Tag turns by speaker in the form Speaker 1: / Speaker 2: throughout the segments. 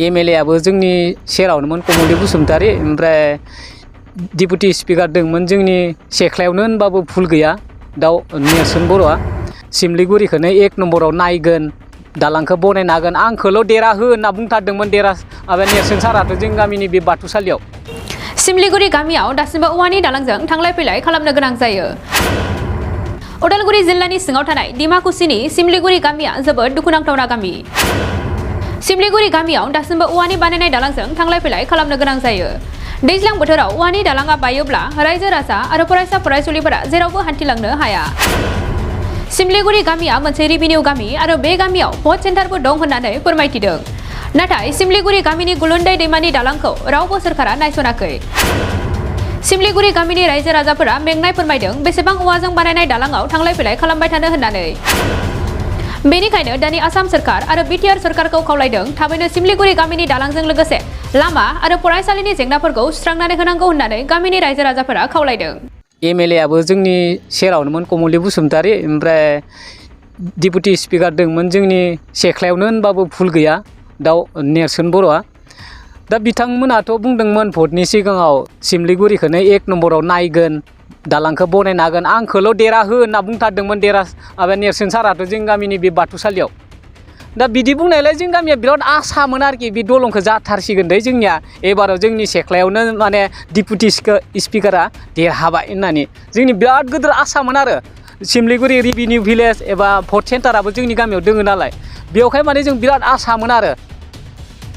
Speaker 1: MLA आबो जोंनि सेरावनोमोन कमलि बसुमतारी ओमफ्राय डिपुटि स्पिकार दंमोन जोंनि सेख्लायावनो होनबाबो भुल गैया दाउ नेर्सोन बर'आ सिमलिगुरिखौनो 1 नम्बराव नायगोन दालांखौ बनायनो हागोन आंखौल' देरा हो होनना बुंथारदोंमोन देरा नेर्सोन साराथ' जों गामिनि बे बाथौसालियाव
Speaker 2: सिमलिगुरि गामियाव दासिमबो औवानि दालांजों थांलाय फैलाय खालामनो गोनां जायो। उदालगुरि जिल्लानि सिङाव थानाय डिमाकुसिनि सिमलिगुरि गामिया जोबोद दुखुनांथावना गामि। सिमलिगुरि गामियाव दासिमबो औवानि बानायनाय दालांजों थांलाय फैलाय खालामनो गोनां जायो। दैज्लां बोथोराव औवानि दालाङा बायोब्ला रायजो राजा आरो फरायसा फरायसुलिफोरा जेरावबो हान्थिलांनो हाया। सिमलिगुरि गामिया मोनसे रेभिनिउ गामि आरो बे गामियाव भट सेन्टारबो दं होननानै फोरमायथिदों। नाथाय सिमलिगुरि गामिनि गुलुन्दै दैमानि दालांखौ रावबो सोरखारा नायसनाखै। सिमलिगुरि गामिनि रायजो राजाफोरा मेंनाय फोरमायदों बेसेबां औवाजों बानायनाय दालाङाव थांलाय फैलाय खालामबाय थानो होननानै। बेनिखायनो दानि आसाम सोरखार आरो बिटिआर सोरखारखौ खावलायदों थाबैनो सिमलिगुरि गामिनि दालांजों लोगोसे लामा आरो फरायसालिनि जेंनाफोरखौ सुस्रांनानै होनांगौ होननानै गामिनि रायजो राजाफोरा खावलायदों।
Speaker 1: एमएलए आबो जोंनि सेरावनोमोन कमलि बसुमतारी ओमफ्राय डिपुटि स्पिकार दंमोन जोंनि सेख्लायावनो होनबाबो भुल गैया दाउ नेर्सोन बर'आ दा बिथांमोनाथ' बुंदोंमोन भटनि सिगाङाव सिमलिगुरिखौनो 1 नम्बराव नायगोन दालांखौ बनायनो हागोन आंखौल' देरा हो होनना बुंथारदोंमोन देरा नेर्सोन साराथ' जों गामिनि बे बाथौसालियाव दा बिदि बुंनायलाय जों गामिया बिराद आसामोन आरोखि बे दलंखौ जाथारसिगोन दे जोंनिया एबाराव जोंनि सेख्लायावनो माने डिपुटि स्पिकारा देरहाबाय होननानै जोंनि बिराद गिदिर आसामोन आरो सिमलिगुरि रेभिनिउ भिलेज एबा भट सेन्टाराबो जोंनि गामियाव दोङो नालाय बेवहाय माने जों बिराद आसामोन आरो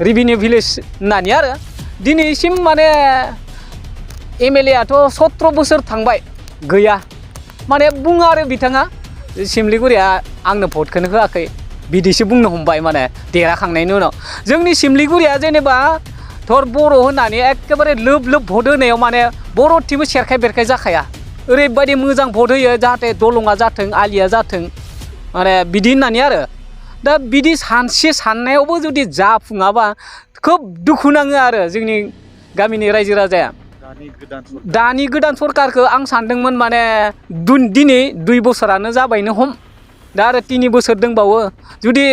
Speaker 1: रेभिनिउ भिलेज होननानै आरो दिनैसिम माने एमएलएआथ' 17 बोसोर थांबाय गैया माने बुङो आरो बिथाङा सिमलिगुरिया आंनो भटखौनो होआखै बिदिसो बुंनो हमबाय माने देरहाखांनायनि उनाव जोंनि सिमलिगुरिया जेनेबा थर बर' होननानै एखेबारे लोब लोब भट होनायाव माने बर'थिंबो सेरखाय बेरखाय जाखाया ओरैबायदि मोजां भट होयो जाहाथे दलङा जाथों आलिया जाथों माने बिदि होननानै आरो दा बिदि सानसे साननायावबो जुदि जाफुङाबा खोब दुखु नाङो आरो जोंनि गामिनि रायजो राजाया दानि गोदान सरकारखौ आं सानदोंमोन माने दिनै 2 बोसोरानो जाबायनो हम दा आरो 3 बोसोर दंबावो जुदि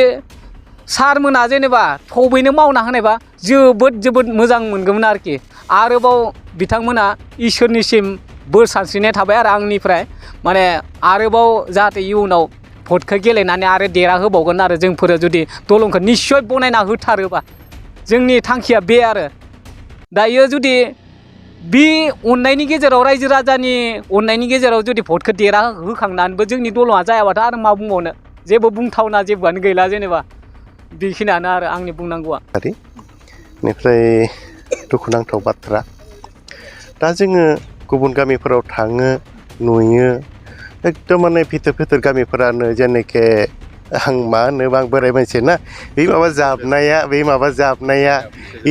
Speaker 1: सारमोना जेनेबा थबैनो मावना होनायबा जोबोद मोजां मोनगौमोन आरोखि आरोबाव बिथांमोना इसोरनिसिम बोर सानस्रिनाय थाबाय आरो आंनिफ्राय माने आरोबाव जाहाथे इयुनाव भटखौ गेलेनानै आरो देरा होबावगोन आरो जोंफोर जुदि दलंखौ निस्सय बनायना होथारोबा जोंनि थांखिया बे आरो दायो जुदि बे अननायनि गेजेराव रायजो राजानि अननायनि गेजेराव जुदि भटखौ देरा होखांनानैबो जोंनि दलङा जायाबाथ' आरो मा बुंबावनो जेबो बुंथावना जेबोआनो गैला जेनेबा बेखिनियानो आरो आंनि बुंनांगौआ।
Speaker 3: बेनिफ्राय दुखुनांथाव बाथ्रा दा जोङो गुबुन गामिफोराव थाङो नुयो एकदम माने भिथोर गामिफोरानो जेनेखे आं मा होनो आं बोराय मानसि ना बे माबा जाबनाया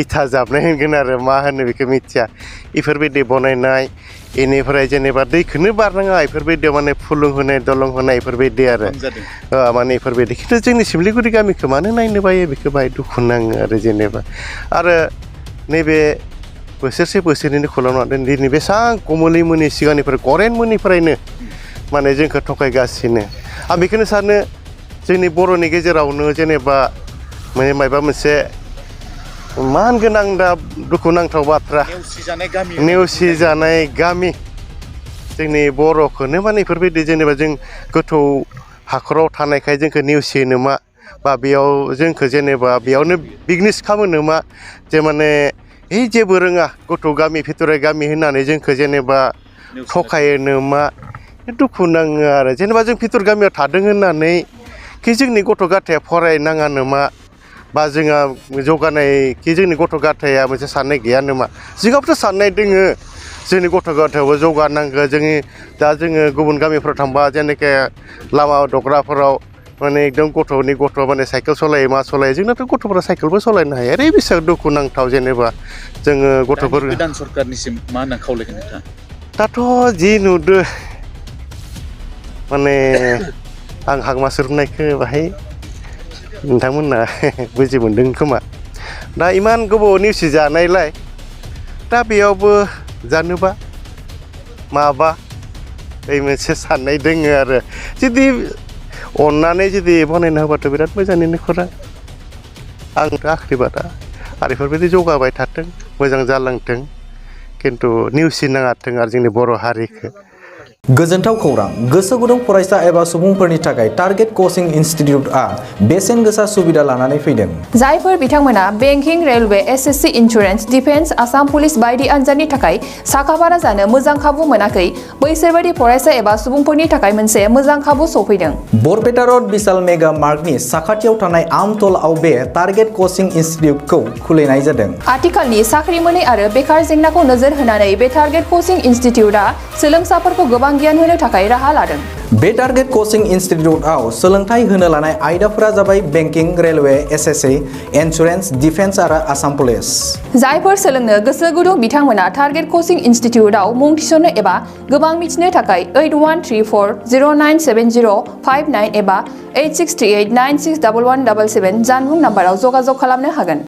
Speaker 3: इथा जाबनाय होनगोन आरो मा होनो बेखौ मिथिया इफोरबायदि बनायनाय इनिफ्राय जेनेबा दैखौनो बारनाङा इफोरबायदियाव माने फुलुं होनाय दलं होनाय इफोरबायदि आरो माने इफोरबायदि खिन्थु जोंनि सिमलिगुरि गामिखौ मानो नायनो बायो बेखौ बाहाय दुखु नाङो आरो जेनेबा आरो नैबे बोसोरनैनि खौरां दिनै बेसेबां कमलि मोननि सिगांनिफ्राय गरेन मोननिफ्रायनो माने जोंखौ थगायगासिनो आं बेखौनो सानो जोंनि बर'नि गेजेरावनो जेनेबा माबा मोनसे मा होनगोन आं दा दुखुनांथाव बाथ्रा नेवसिजानाय गामि जोंनि बर'खौनो माने बेफोरबायदि जेनेबा जों गोथौ हाखराव थानायखाय जोंखौ नेवसियो नामा बा बेयाव जोंखौ जेनेबा बेयावनो बिजनेस खालामो नामा जे माने जेबो रोङा गथ' गामि भितराय गामि होननानै जोंखौ जेनेबा थगायो नामा दुखु नाङो आरो जेनेबा जों भितर गामियाव थादों होननानै कि जोंनि गथ' गथाया फरायनाङा नामा बा जोंहा जौगानाय कि जोंनि गथ' गथाया मोनसे साननाय गैया नामा जोंहाबोथ' साननाय दोङो जोंनि गथ' गथायावबो जौगानांगौ जोंनि दा जोङो गुबुन गामिफ्राव थांबा जेनेखे लामा दग्राफोराव माने एकदम गथ'नि गथ' माने साइकेल सालायो मा सालायो जोंनाथ' गथ'फोरा साइकेलबो सालायनो हाया ओरै बेसेबां दुखुनांथाव जेनेबा जोङो गथ'फोर
Speaker 4: गोदान सरकारनिसिम मा होनना खावलायगोन नोंथाङा
Speaker 3: दाथ' जि नुदो माने आं हागमा सुरनायखौ बाहाय नोंथांमोना बुजि मोनदों खोमा दा इमान गोबाव नेवसि जानायलाय दा बेयावबो जानोबा माबा ओइ मोनसे साननाय दोङो आरो जुदि अननानै जुदि बनायना होबाथ' बिराद मोजांनिनो खौरां आंथ' आख्रिबादा आरो बेफोरबायदि जौगाबाय थाथों मोजां जालांथों खिन्थु नेवसिनो नाङाथों आरो जोंनि बर' हारिखौ
Speaker 5: गोजोनथाव खौरां गोसो गुदुं फरायसा एबा सुबुंफोरनि थाखाय टारगेट कचिं इनस्टिट्यूटआ बेसेन गोसा सुबिदा लानानै फैदों
Speaker 6: जायफोर बिथांमोना banking railway SSC insurance defence Assam police बायदि आनजादनि थाखाय साखाफारा जानो मोजां खाबु मोनाखै बैसोर बायदि फरायसा एबा सुबुंफोरनि थाखाय मोनसे मोजां खाबु सफैदों
Speaker 5: बरपेटा रोड विशाल मेगा मार्टनि साखाथियाव थानाय आमतलाव बे टारगेट कचिं इनस्टिट्यूटखौ खुलिनाय जादों
Speaker 6: आथिखालनि साख्रि मोनै आरो बेकार जेंनाखौ नोजोर होनानै बे टारगेट कचिं इनस्टिट्यूटआ सोलोंसाफोरखौ गोबां गियान होनो थाखाय राहा लादों
Speaker 5: बे टारगेट कचिं इनस्टिट्यूटआव सोलोंथाइ होनो लानाय आयदाफोरा जाबाय banking railway SSC insurance defence आरो आसाम पुलिस
Speaker 6: जायफोर सोलोंनो गोसो गुदुं बिथांमोना टारगेट कचिं इनस्टिट्यूटआव मुं थिसननो एबा गोबां मिथिनो थाखाय 8134097059 एबा 8638961177 जानबुं नाम्बाराव जगाजग खालामनो हागोन